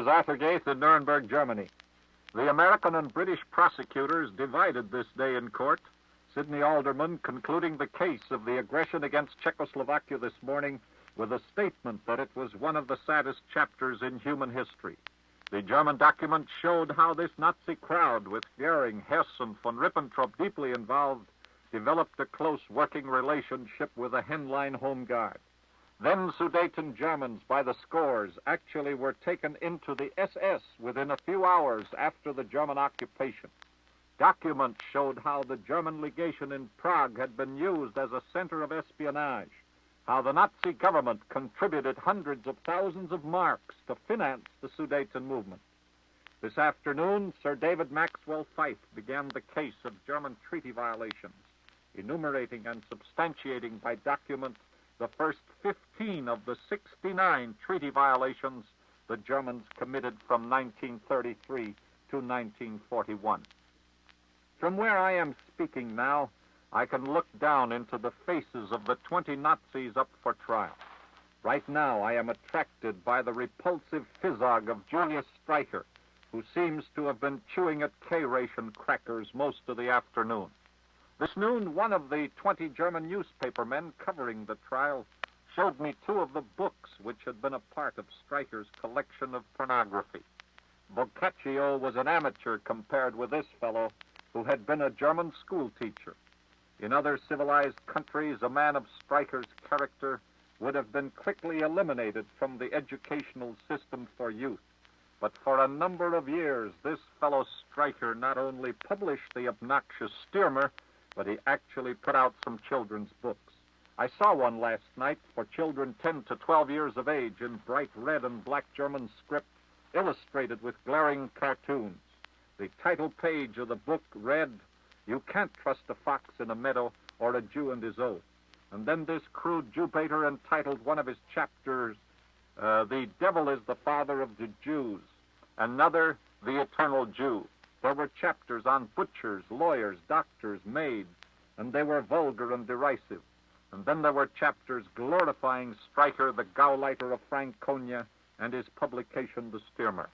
is Arthur Gaeth in Nuremberg, Germany. The American and British prosecutors divided this day in court, Sidney Alderman concluding the case of the aggression against Czechoslovakia this morning with a statement that it was one of the saddest chapters in human history. The German document showed how this Nazi crowd, with Goering, Hess, and von Ribbentrop deeply involved, developed a close working relationship with the Henlein Home Guard. Then Sudeten Germans by the scores actually were taken into the SS within a few hours after the German occupation. Documents showed how the German legation in Prague had been used as a center of espionage, how the Nazi government contributed hundreds of thousands of marks to finance the Sudeten movement. This afternoon, Sir David Maxwell Fyfe began the case of German treaty violations, enumerating and substantiating by document the first 15 of the 69 treaty violations the Germans committed from 1933 to 1941. From where I am speaking now, I can look down into the faces of the 20 Nazis up for trial. Right now, I am attracted by the repulsive physog of Julius Streicher, who seems to have been chewing at K-ration crackers most of the afternoon. This noon, one of the 20 German newspaper men covering the trial showed me 2 of the books which had been a part of Streicher's collection of pornography. Boccaccio was an amateur compared with this fellow, who had been a German school teacher. In other civilized countries, a man of Streicher's character would have been quickly eliminated from the educational system for youth. But for a number of years, this fellow Streicher not only published the obnoxious Stürmer, but he actually put out some children's books. I saw one last night for children 10 to 12 years of age in bright red and black German script, illustrated with glaring cartoons. The title page of the book read, "You can't trust a fox in a meadow or a Jew and his oath." And then this crude Jew-baiter entitled one of his chapters, "The Devil is the Father of the Jews," another, "The Eternal Jew." There were chapters on butchers, lawyers, doctors, maids, and they were vulgar and derisive. And then there were chapters glorifying Streicher, the Gauleiter of Franconia, and his publication, the Stürmer.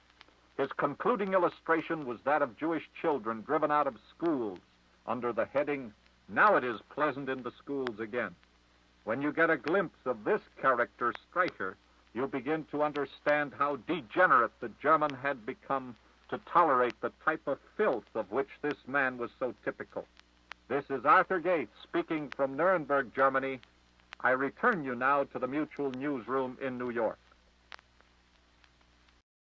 His concluding illustration was that of Jewish children driven out of schools under the heading, "Now it is pleasant in the schools again." When you get a glimpse of this character, Streicher, you begin to understand how degenerate the German had become to tolerate the type of filth of which this man was so typical. This is Arthur Gaeth speaking from Nuremberg, Germany. I return you now to the Mutual Newsroom in New York.